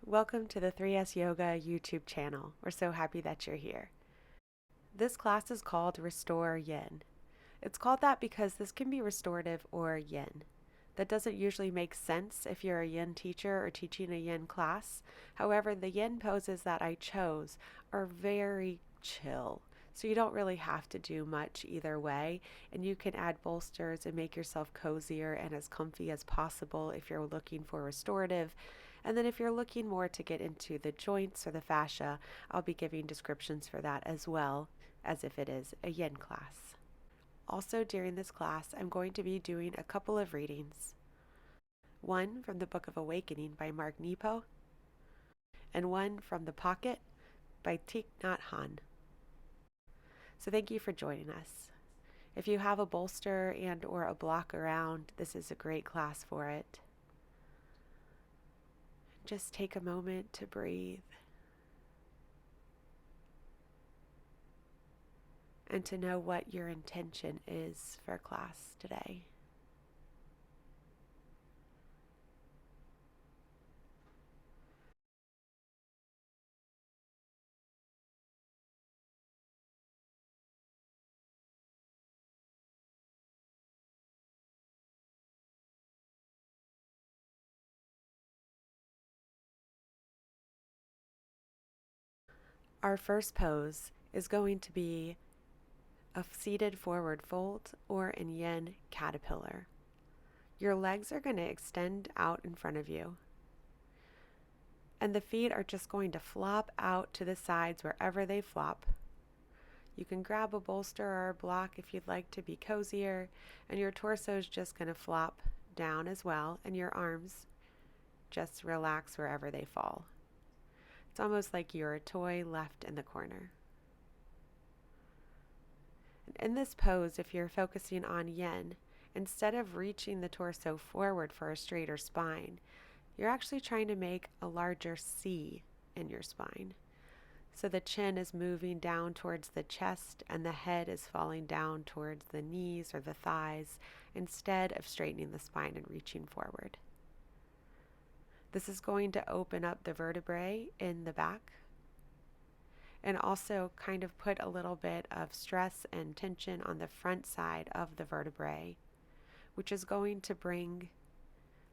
Welcome to the 3S Yoga YouTube channel. We're so happy that you're here. This class is called Restore-Yin. It's called that because this can be restorative or yin. That doesn't usually make sense if you're a yin teacher or teaching a yin class. However, the yin poses that I chose are very chill. So you don't really have to do much either way, and you can add bolsters and make yourself cozier and as comfy as possible if you're looking for restorative. And then if you're looking more to get into the joints or the fascia, I'll be giving descriptions for that as well as if it is a yin class. Also during this class, I'm going to be doing a couple of readings. One from the Book of Awakening by Mark Nepo, and one from The Pocket by Thich Nhat Hanh. So thank you for joining us. If you have a bolster and or a block around, this is a great class for it. Just take a moment to breathe and to know what your intention is for class today. Our first pose is going to be a seated forward fold or in yin caterpillar. Your legs are going to extend out in front of you, and the feet are just going to flop out to the sides wherever they flop. You can grab a bolster or a block if you'd like to be cozier, and your torso is just going to flop down as well, and your arms just relax wherever they fall. It's almost like you're a toy left in the corner. In this pose, if you're focusing on yin, instead of reaching the torso forward for a straighter spine, you're actually trying to make a larger C in your spine. So the chin is moving down towards the chest and the head is falling down towards the knees or the thighs instead of straightening the spine and reaching forward. This is going to open up the vertebrae in the back and also kind of put a little bit of stress and tension on the front side of the vertebrae, which is going to bring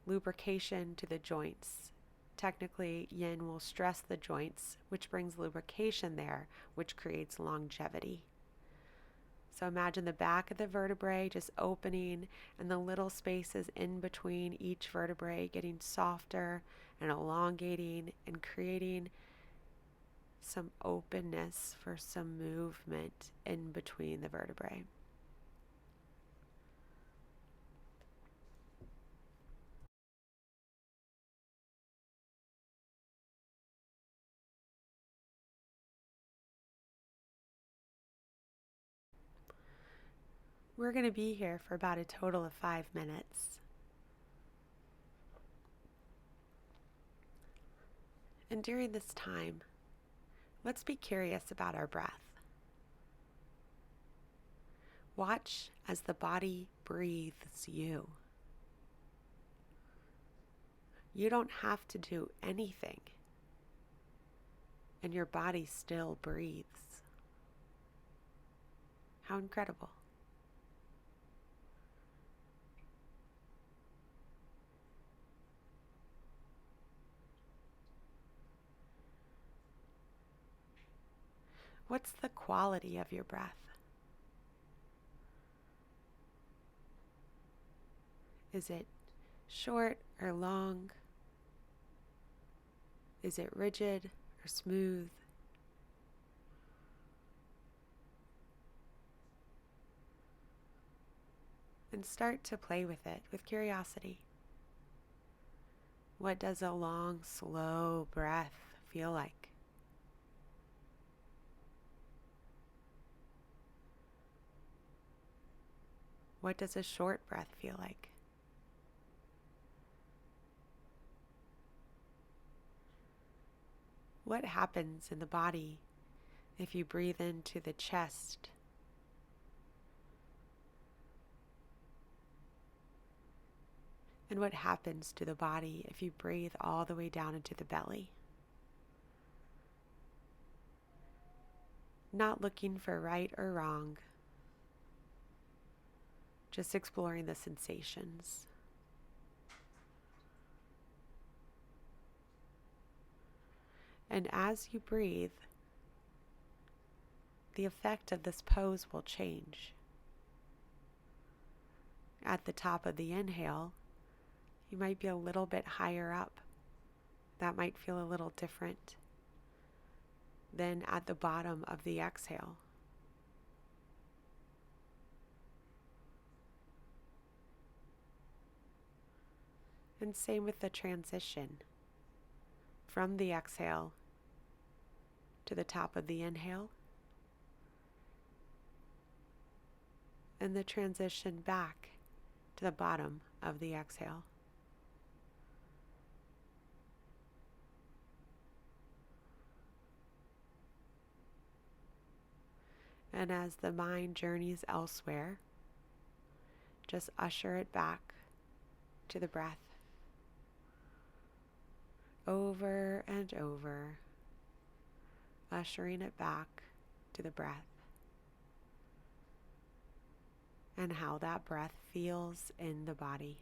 lubrication to the joints. Technically, yin will stress the joints, which brings lubrication there, which creates longevity. So imagine the back of the vertebrae just opening and the little spaces in between each vertebrae getting softer and elongating and creating some openness for some movement in between the vertebrae. We're going to be here for about a total of 5 minutes. And during this time, let's be curious about our breath. Watch as the body breathes you. You don't have to do anything, and your body still breathes. How incredible. What's the quality of your breath? Is it short or long? Is it rigid or smooth? And start to play with it with curiosity. What does a long, slow breath feel like? What does a short breath feel like? What happens in the body if you breathe into the chest? And what happens to the body if you breathe all the way down into the belly? not looking for right or wrong, just exploring the sensations. And as you breathe, the effect of this pose will change. At the top of the inhale, you might be a little bit higher up. That might feel a little different than at the bottom of the exhale. And same with the transition from the exhale to the top of the inhale, and the transition back to the bottom of the exhale. And as the mind journeys elsewhere, just usher it back to the breath. Over and over, ushering it back to the breath. And how that breath feels in the body.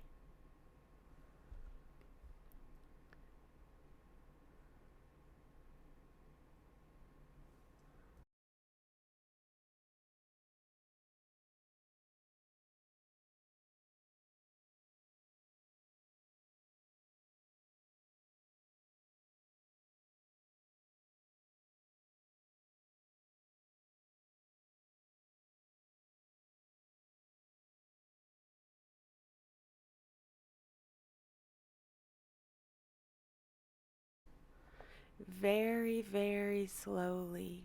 Very, very slowly,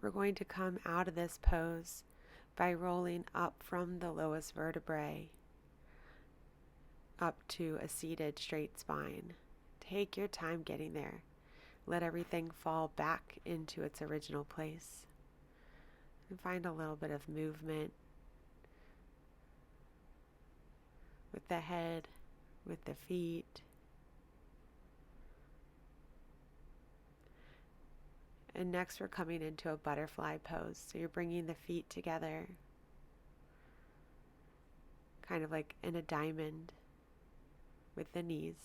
we're going to come out of this pose by rolling up from the lowest vertebrae up to a seated straight spine. Take your time getting there. Let everything fall back into its original place. And find a little bit of movement with the head, with the feet. And next we're coming into a butterfly pose. So you're bringing the feet together, kind of like in a diamond with the knees.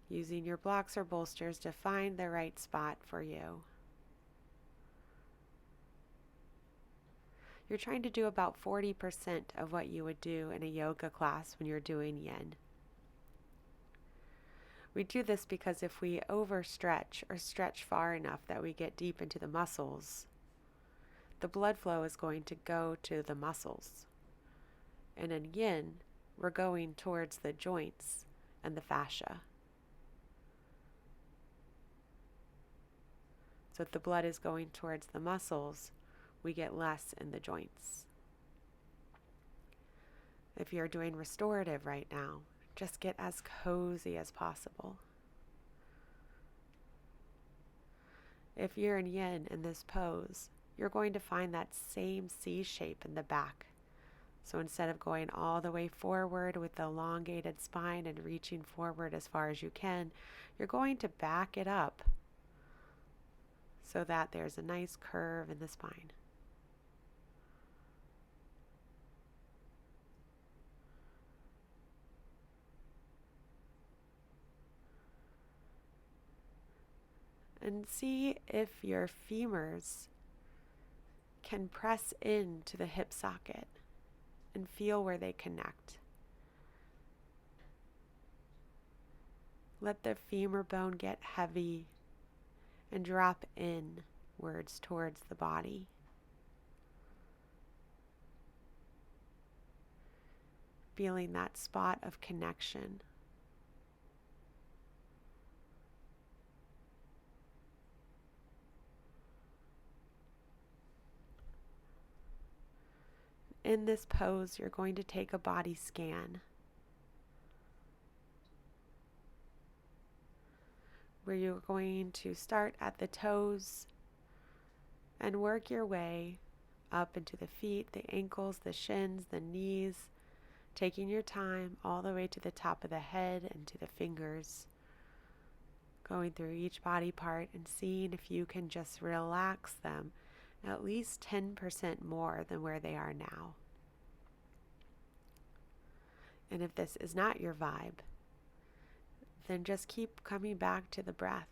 Using your blocks or bolsters to find the right spot for you. You're trying to do about 40% of what you would do in a yoga class when you're doing yin. We do this because if we overstretch or stretch far enough that we get deep into the muscles, the blood flow is going to go to the muscles. And in yin, we're going towards the joints and the fascia. So if the blood is going towards the muscles, we get less in the joints. If you're doing restorative right now, just get as cozy as possible. If you're in yin in this pose, you're going to find that same C shape in the back. So instead of going all the way forward with the elongated spine and reaching forward as far as you can, you're going to back it up so that there's a nice curve in the spine. And see if your femurs can press into the hip socket and feel where they connect. Let the femur bone get heavy and drop inwards towards the body. Feeling that spot of connection. In this pose, you're going to take a body scan where you're going to start at the toes and work your way up into the feet, the ankles, the shins, the knees, taking your time all the way to the top of the head and to the fingers. Going through each body part and seeing if you can just relax them at least 10% more than where they are now. And if this is not your vibe, then just keep coming back to the breath.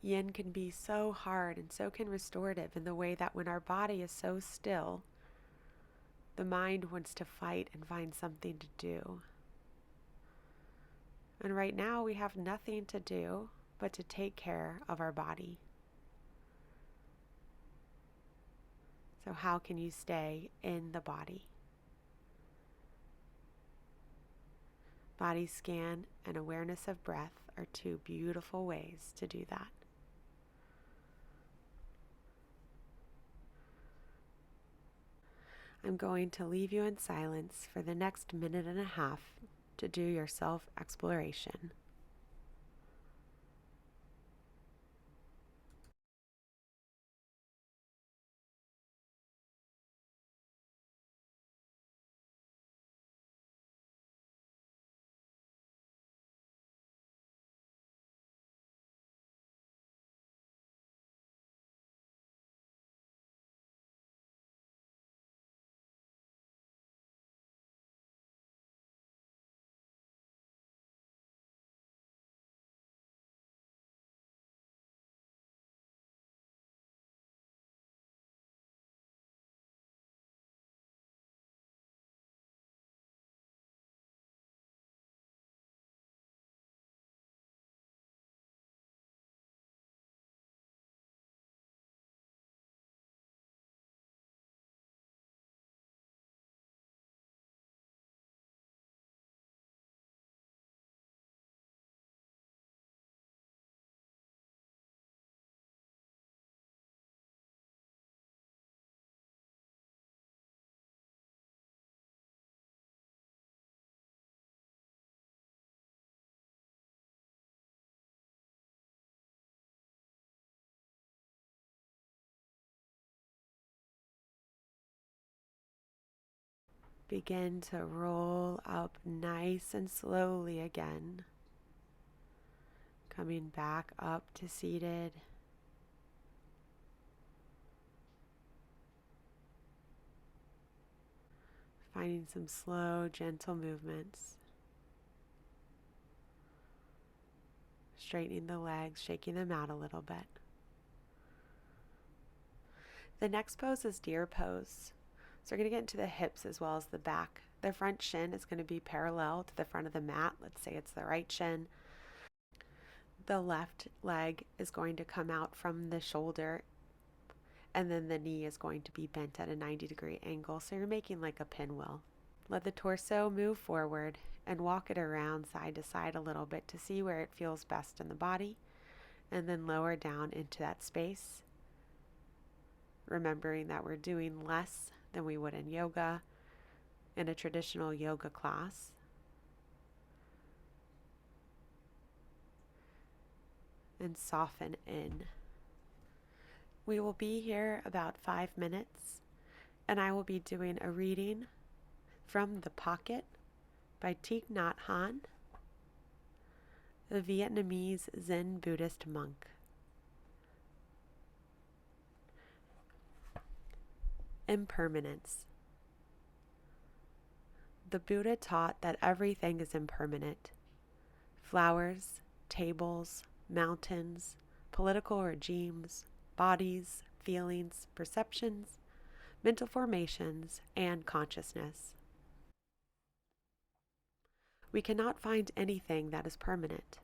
Yin can be so hard, and so can restorative, in the way that when our body is so still, the mind wants to fight and find something to do. And right now we have nothing to do but to take care of our body. So how can you stay in the body? Body scan and awareness of breath are two beautiful ways to do that. I'm going to leave you in silence for the next minute and a half to do your self-exploration. Begin to roll up nice and slowly again, coming back up to seated. Finding some slow, gentle movements. Straightening the legs, shaking them out a little bit. The next pose is deer pose. So we're going to get into the hips as well as the back. The front shin is going to be parallel to the front of the mat. Let's say it's the right shin. The left leg is going to come out from the shoulder, and then the knee is going to be bent at a 90-degree angle. So you're making like a pinwheel. Let the torso move forward and walk it around side to side a little bit to see where it feels best in the body, and then lower down into that space. Remembering that we're doing less than we would in yoga, in a traditional yoga class. And soften in. We will be here about 5 minutes, and I will be doing a reading from The Pocket by Thich Nhat Hanh, the Vietnamese Zen Buddhist monk. Impermanence. The Buddha taught that everything is impermanent. Flowers, tables, mountains, political regimes, bodies, feelings, perceptions, mental formations, and consciousness. We cannot find anything that is permanent.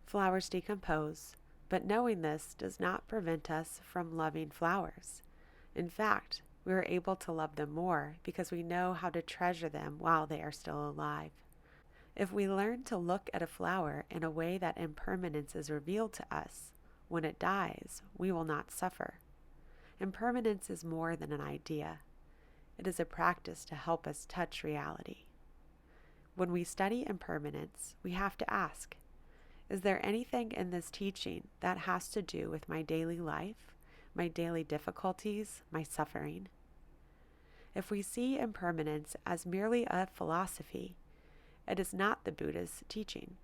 Flowers decompose, but knowing this does not prevent us from loving flowers. In fact, we are able to love them more because we know how to treasure them while they are still alive. If we learn to look at a flower in a way that impermanence is revealed to us, when it dies, we will not suffer. Impermanence is more than an idea. It is a practice to help us touch reality. When we study impermanence, we have to ask, is there anything in this teaching that has to do with my daily life, my daily difficulties, my suffering? If we see impermanence as merely a philosophy, it is not the Buddha's teaching.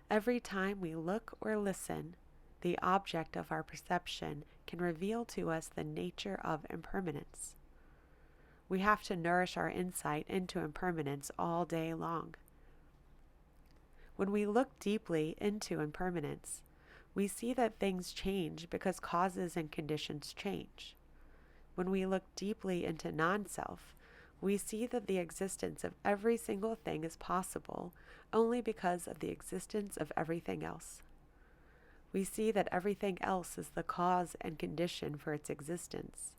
Every time we look or listen, the object of our perception can reveal to us the nature of impermanence. We have to nourish our insight into impermanence all day long. When we look deeply into impermanence, we see that things change because causes and conditions change. When we look deeply into non-self, we see that the existence of every single thing is possible only because of the existence of everything else. We see that everything else is the cause and condition for its existence.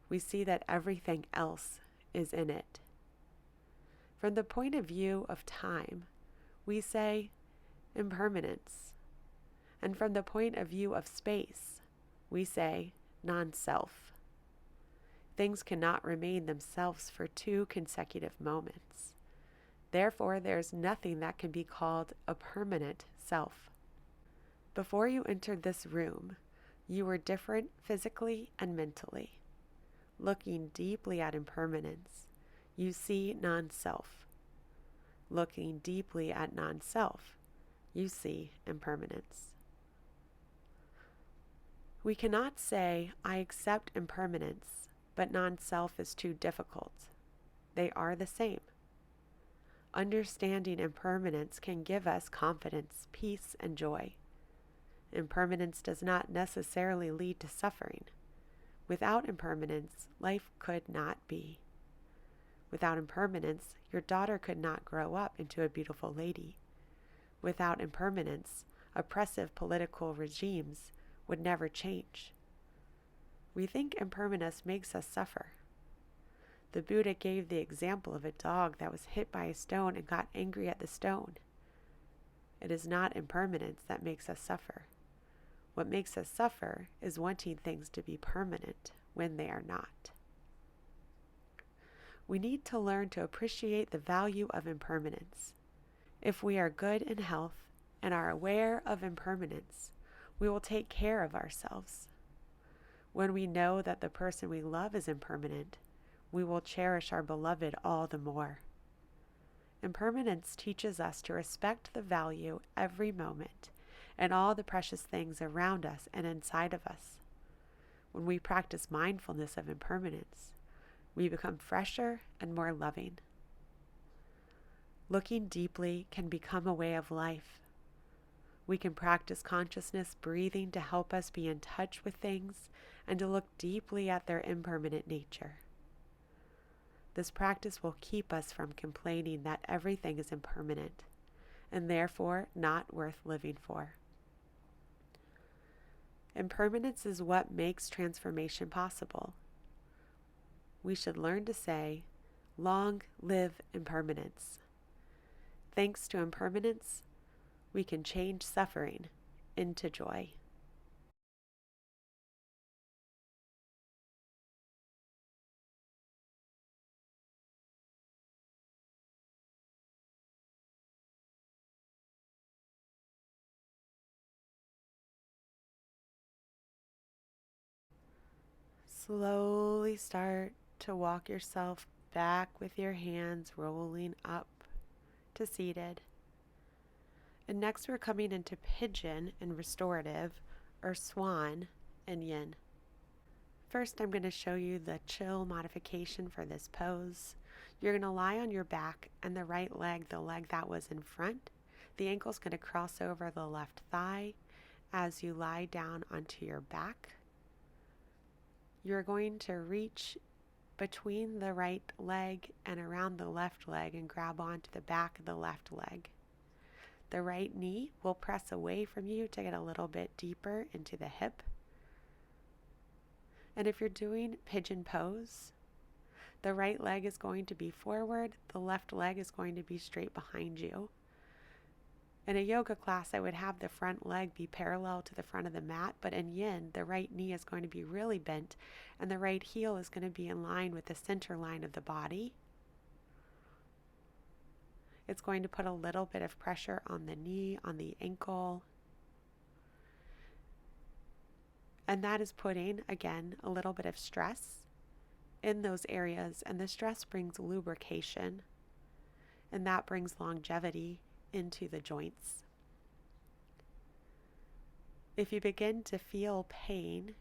We see that everything else is in it. From the point of view of time, we say impermanence. And from the point of view of space, we say non-self. Things cannot remain themselves for 2 consecutive moments. Therefore, there is nothing that can be called a permanent self. Before you entered this room, you were different physically and mentally. Looking deeply at impermanence, you see non-self. Looking deeply at non-self, you see impermanence. We cannot say, I accept impermanence, but non-self is too difficult. They are the same. Understanding impermanence can give us confidence, peace, and joy. Impermanence does not necessarily lead to suffering. Without impermanence, life could not be. Without impermanence, your daughter could not grow up into a beautiful lady. Without impermanence, oppressive political regimes would never change. We think impermanence makes us suffer. The Buddha gave the example of a dog that was hit by a stone and got angry at the stone. It is not impermanence that makes us suffer. What makes us suffer is wanting things to be permanent when they are not. We need to learn to appreciate the value of impermanence. If we are good in health and are aware of impermanence, we will take care of ourselves. When we know that the person we love is impermanent, we will cherish our beloved all the more. Impermanence teaches us to respect the value every moment and all the precious things around us and inside of us. When we practice mindfulness of impermanence, we become fresher and more loving. Looking deeply can become a way of life. We can practice consciousness breathing to help us be in touch with things and to look deeply at their impermanent nature. This practice will keep us from complaining that everything is impermanent and therefore not worth living for. Impermanence is what makes transformation possible. We should learn to say, "Long live impermanence." Thanks to impermanence, we can change suffering into joy. Slowly start to walk yourself back with your hands rolling up to seated. And next we're coming into pigeon and restorative, or swan and yin. First I'm going to show you the chill modification for this pose. You're going to lie on your back and the right leg, the leg that was in front, the ankle's going to cross over the left thigh as you lie down onto your back. You're going to reach between the right leg and around the left leg and grab onto the back of the left leg. The right knee will press away from you to get a little bit deeper into the hip. And if you're doing pigeon pose, the right leg is going to be forward, the left leg is going to be straight behind you. In a yoga class, I would have the front leg be parallel to the front of the mat, but in yin, the right knee is going to be really bent, and the right heel is going to be in line with the center line of the body. It's going to put a little bit of pressure on the knee, on the ankle. And that is putting, again, a little bit of stress in those areas, and the stress brings lubrication, and that brings longevity into the joints. If you begin to feel pain,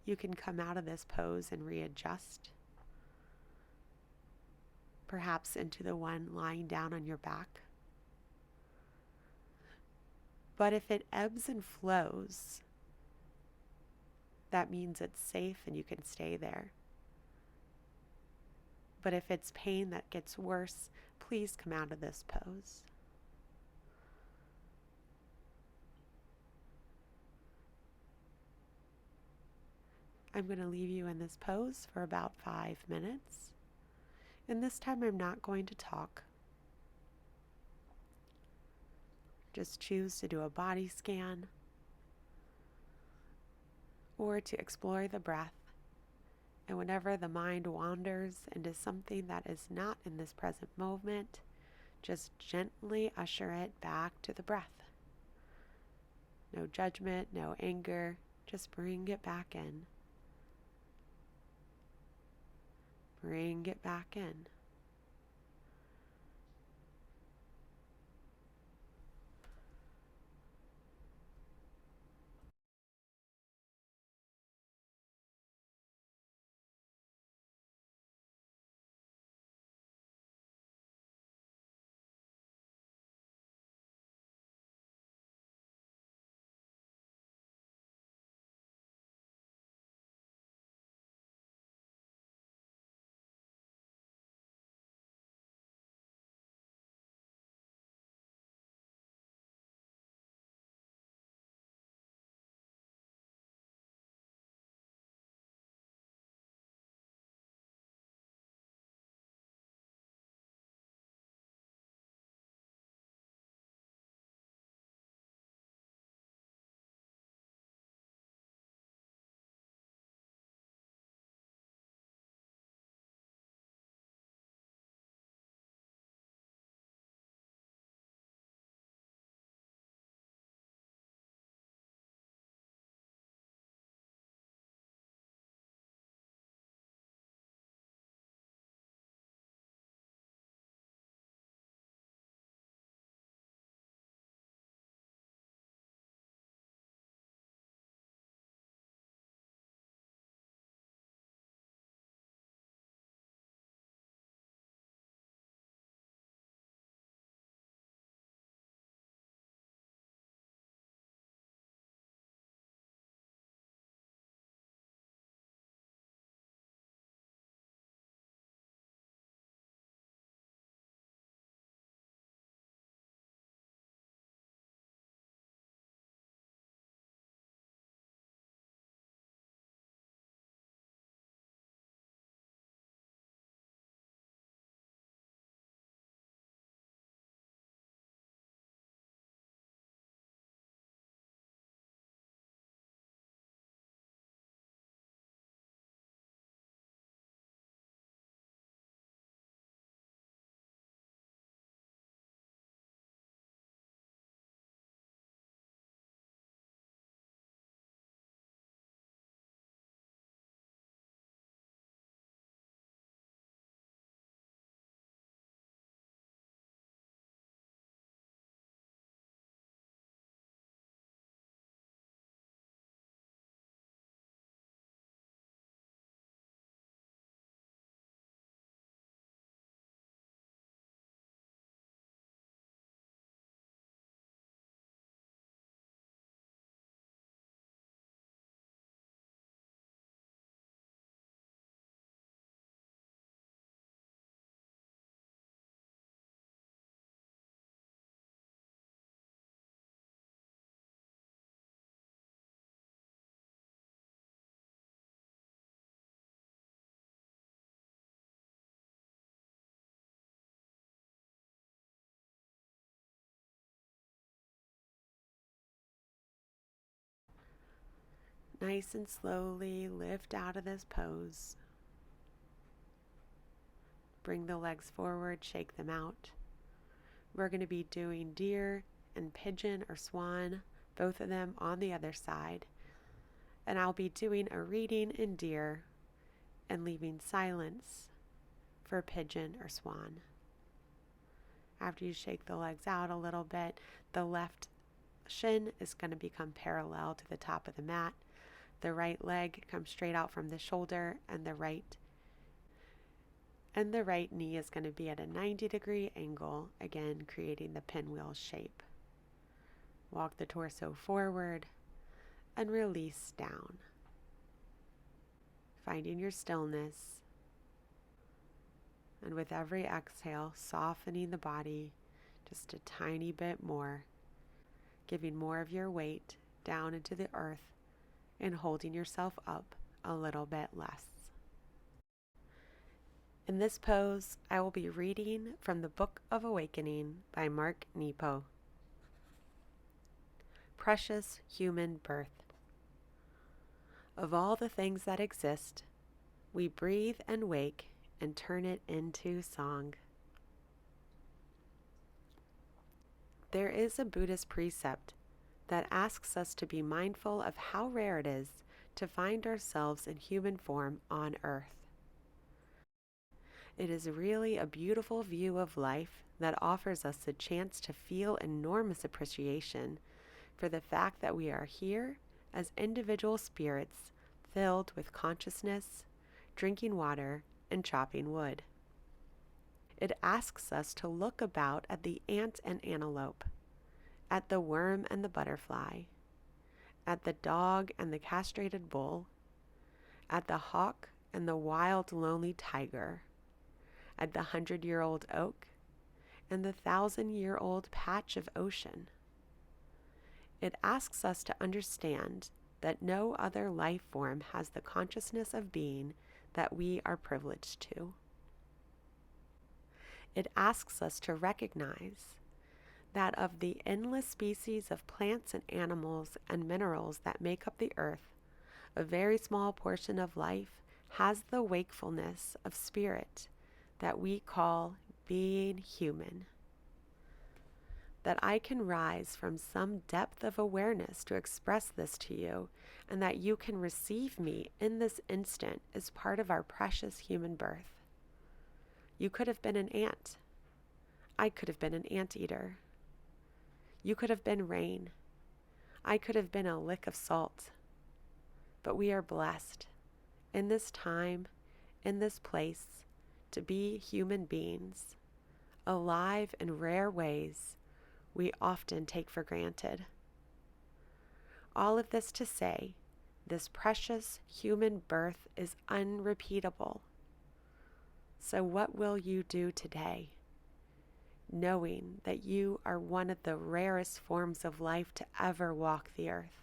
you can come out of this pose and readjust, perhaps into the one lying down on your back. But if it ebbs and flows, that means it's safe and you can stay there. But if it's pain that gets worse, please come out of this pose. I'm going to leave you in this pose for about 5 minutes. And this time I'm not going to talk. Just choose to do a body scan or to explore the breath. And whenever the mind wanders into something that is not in this present moment, just gently usher it back to the breath. No judgment, no anger, just bring it back in. Bring it back in. Nice and slowly lift out of this pose. Bring the legs forward, shake them out. We're going to be doing deer and pigeon or swan, both of them on the other side. And I'll be doing a reading in deer, and leaving silence for pigeon or swan. After you shake the legs out a little bit, the left shin is going to become parallel to the top of the mat. The right leg comes straight out from the shoulder, and the right knee is going to be at a 90-degree angle, again creating the pinwheel shape. Walk the torso forward and release down. Finding your stillness, and with every exhale, softening the body just a tiny bit more, giving more of your weight down into the earth and holding yourself up a little bit less. In this pose, I will be reading from the Book of Awakening by Mark Nepo. Precious human birth. Of all the things that exist, we breathe and wake and turn it into song. There is a Buddhist precept that asks us to be mindful of how rare it is to find ourselves in human form on earth. It is really a beautiful view of life that offers us a chance to feel enormous appreciation for the fact that we are here as individual spirits filled with consciousness, drinking water, and chopping wood. It asks us to look about at the ant and antelope, at the worm and the butterfly, at the dog and the castrated bull, at the hawk and the wild lonely tiger, at the 100-year-old oak and the 1,000-year-old patch of ocean. It asks us to understand that no other life form has the consciousness of being that we are privileged to. It asks us to recognize that of the endless species of plants and animals and minerals that make up the earth, a very small portion of life has the wakefulness of spirit that we call being human. That I can rise from some depth of awareness to express this to you, and that you can receive me in this instant is part of our precious human birth. You could have been an ant. I could have been an anteater. You could have been rain. I could have been a lick of salt. But we are blessed in this time, in this place, to be human beings, alive in rare ways we often take for granted. All of this to say, this precious human birth is unrepeatable. So what will you do today, knowing that you are one of the rarest forms of life to ever walk the earth?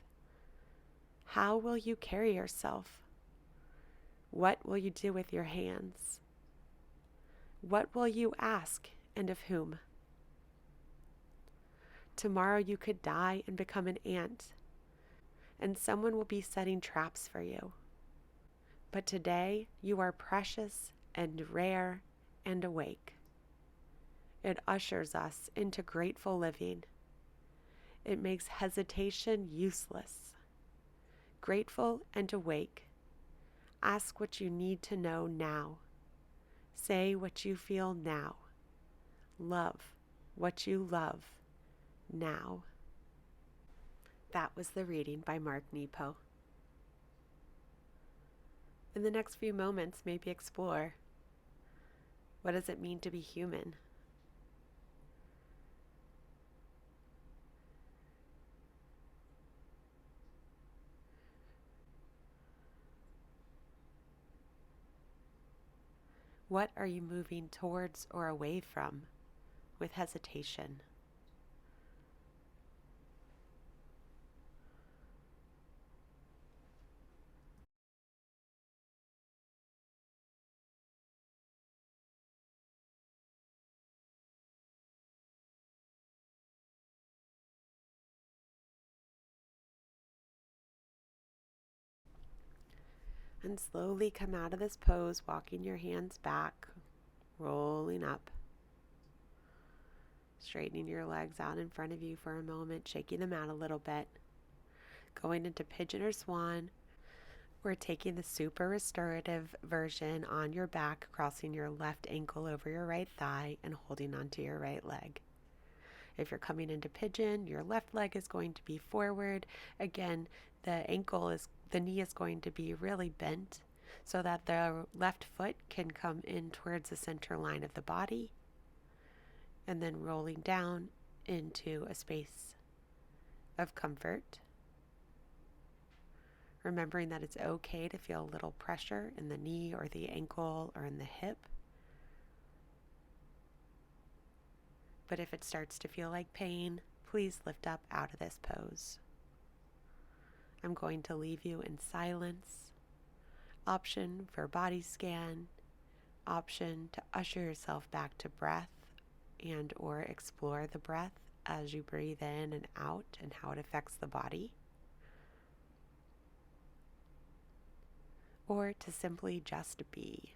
How will you carry yourself? What will you do with your hands? What will you ask, and of whom? Tomorrow you could die and become an ant, and someone will be setting traps for you. But today you are precious and rare and awake. It ushers us into grateful living. It makes hesitation useless. Grateful and awake. Ask what you need to know now. Say what you feel now. Love what you love now. That was the reading by Mark Nepo. In the next few moments, maybe explore, what does it mean to be human? What are you moving towards or away from with hesitation? And slowly come out of this pose, walking your hands back, rolling up. Straightening your legs out in front of you for a moment, shaking them out a little bit. Going into pigeon or swan, We're taking the super restorative version on your back, crossing your left ankle over your right thigh and holding onto your right leg. If you're coming into pigeon, your left leg is going to be forward. Again, the knee is going to be really bent so that the left foot can come in towards the center line of the body and then rolling down into a space of comfort. Remembering that it's okay to feel a little pressure in the knee or the ankle or in the hip. But if it starts to feel like pain, please lift up out of this pose. I'm going to leave you in silence. Option for body scan. Option to usher yourself back to breath and or explore the breath as you breathe in and out and how it affects the body. Or to simply just be.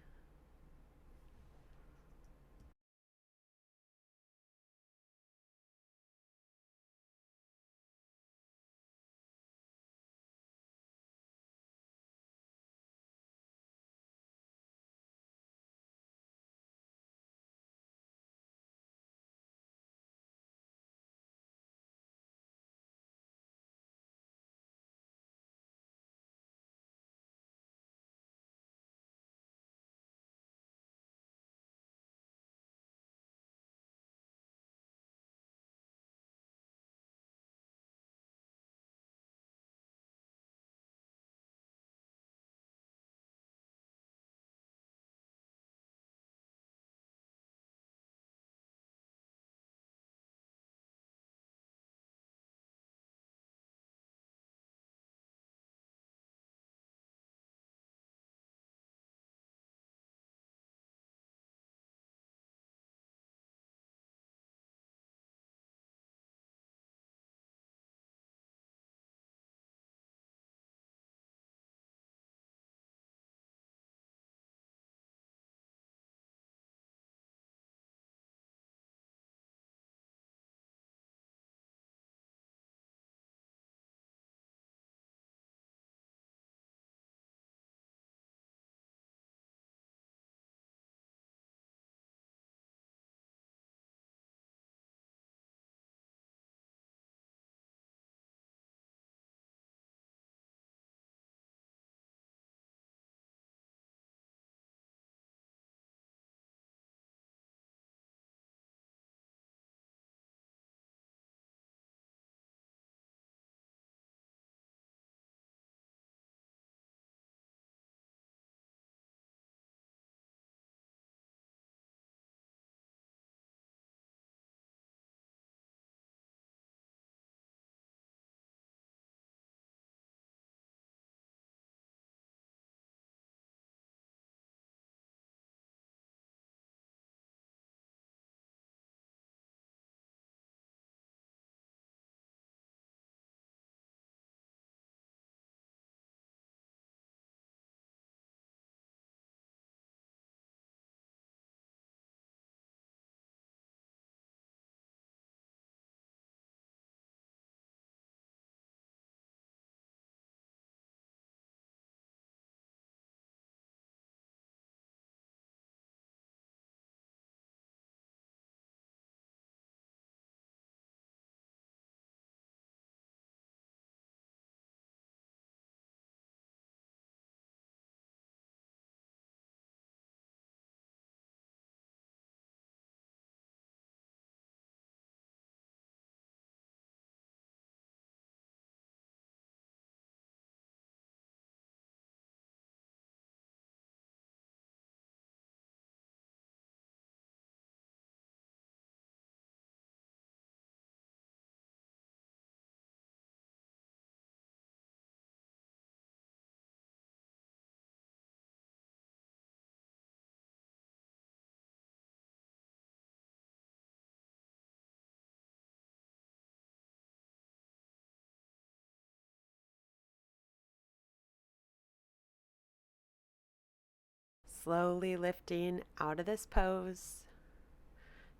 Slowly lifting out of this pose,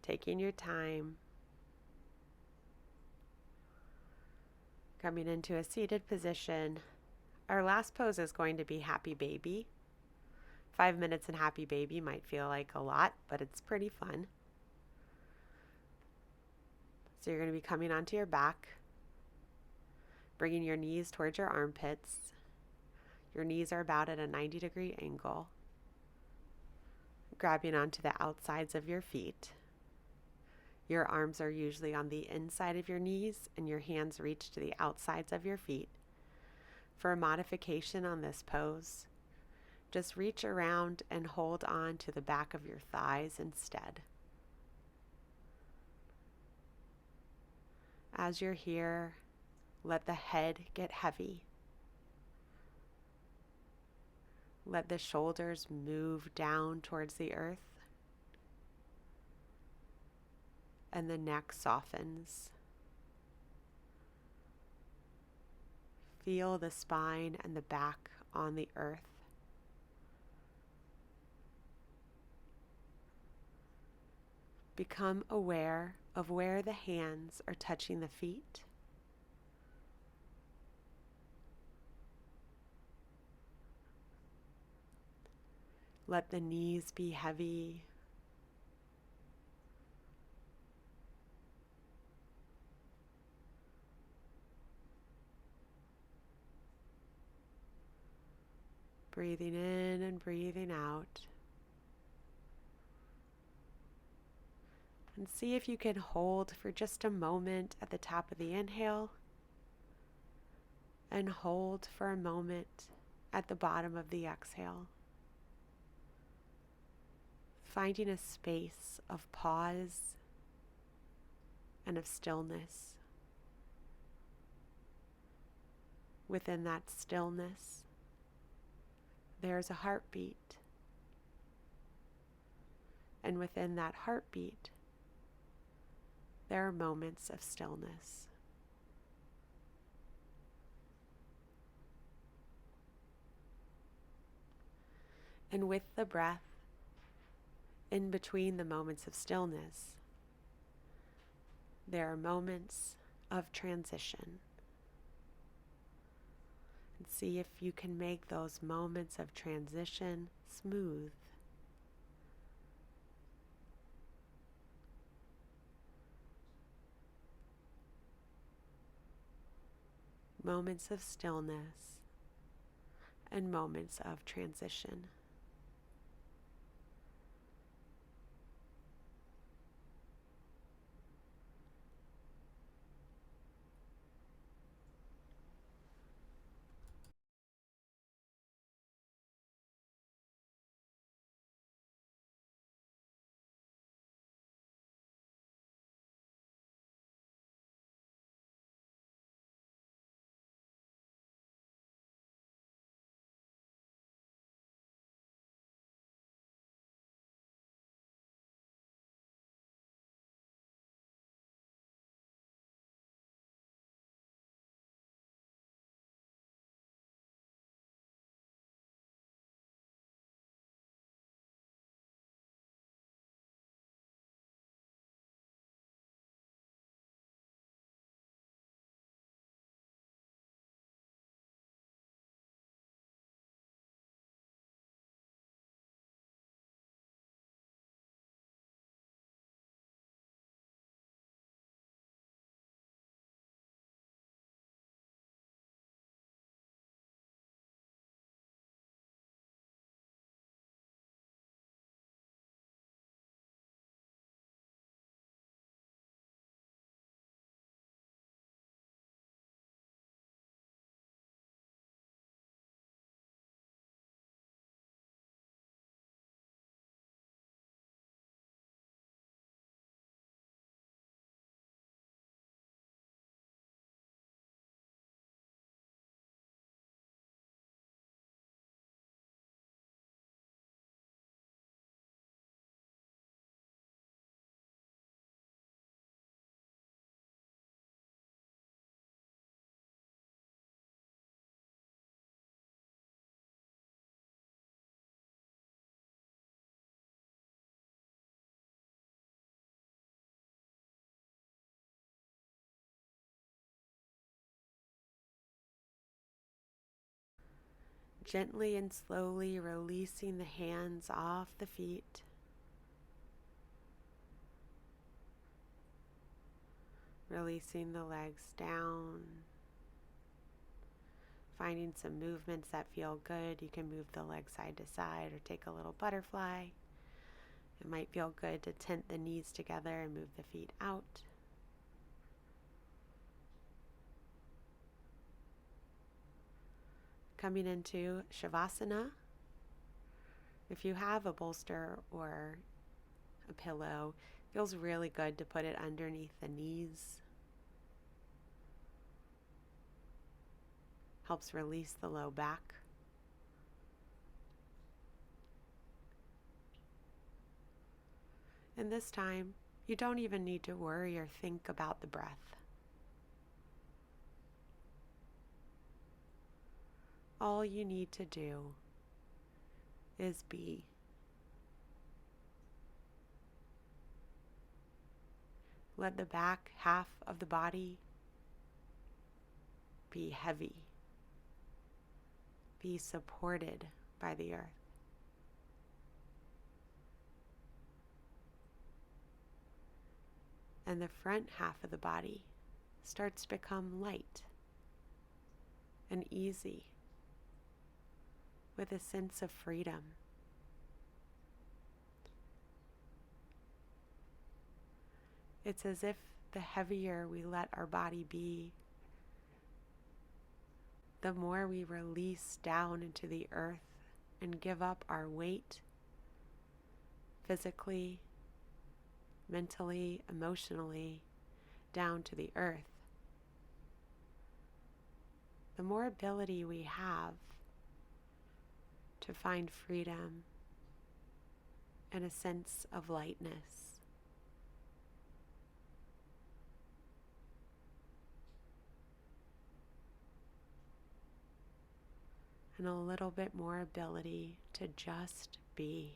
taking your time, coming into a seated position, Our last pose is going to be Happy Baby. 5 minutes in Happy Baby might feel like a lot, but it's pretty fun. So you're going to be coming onto your back, bringing your knees towards your armpits. Your knees are about at a 90-degree angle. Grabbing onto the outsides of your feet. Your arms are usually on the inside of your knees and your hands reach to the outsides of your feet. For a modification on this pose, just reach around and hold on to the back of your thighs instead. As you're here, let the head get heavy. Let the shoulders move down towards the earth. And the neck softens. Feel the spine and the back on the earth. Become aware of where the hands are touching the feet. Let the knees be heavy. Breathing in and breathing out. And see if you can hold for just a moment at the top of the inhale and hold for a moment at the bottom of the exhale. Finding a space of pause and of stillness. Within that stillness, there's a heartbeat. And within that heartbeat, there are moments of stillness. And with the breath, in between the moments of stillness, there are moments of transition. And see if you can make those moments of transition smooth. Moments of stillness and moments of transition. Gently and slowly releasing the hands off the feet. Releasing the legs down. Finding some movements that feel good. You can move the legs side to side or take a little butterfly. It might feel good to tent the knees together and move the feet out. Coming into Shavasana. If you have a bolster or a pillow, it feels really good to put it underneath the knees. Helps release the low back. And this time, you don't even need to worry or think about the breath. All you need to do is be. Let the back half of the body be heavy. Be supported by the earth. And the front half of the body starts to become light and easy with a sense of freedom. It's as if the heavier we let our body be, the more we release down into the earth and give up our weight physically, mentally, emotionally, down to the earth. The more ability we have to find freedom and a sense of lightness. And a little bit more ability to just be.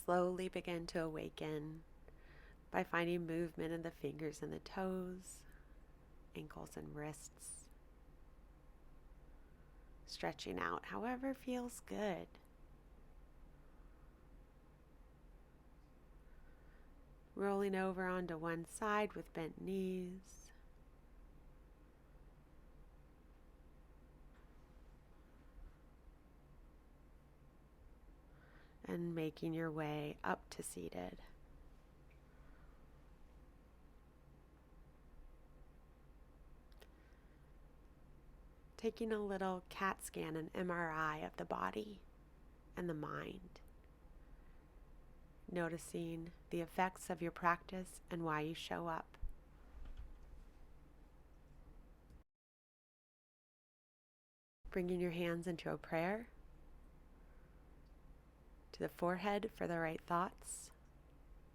Slowly begin to awaken by finding movement in the fingers and the toes, ankles and wrists. Stretching out however feels good. Rolling over onto one side with bent knees. And making your way up to seated. Taking a little CAT scan and MRI of the body and the mind. Noticing the effects of your practice and why you show up. Bringing your hands into a prayer. To the forehead for the right thoughts.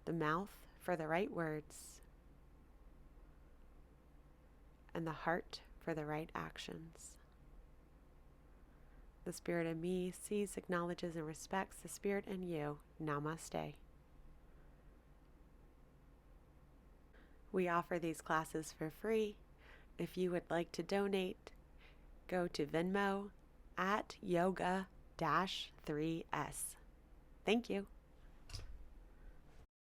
The mouth for the right words. And the heart for the right actions. The spirit in me sees, acknowledges, and respects the spirit in you. Namaste. We offer these classes for free. If you would like to donate, go to Venmo at yoga-3s. Thank you.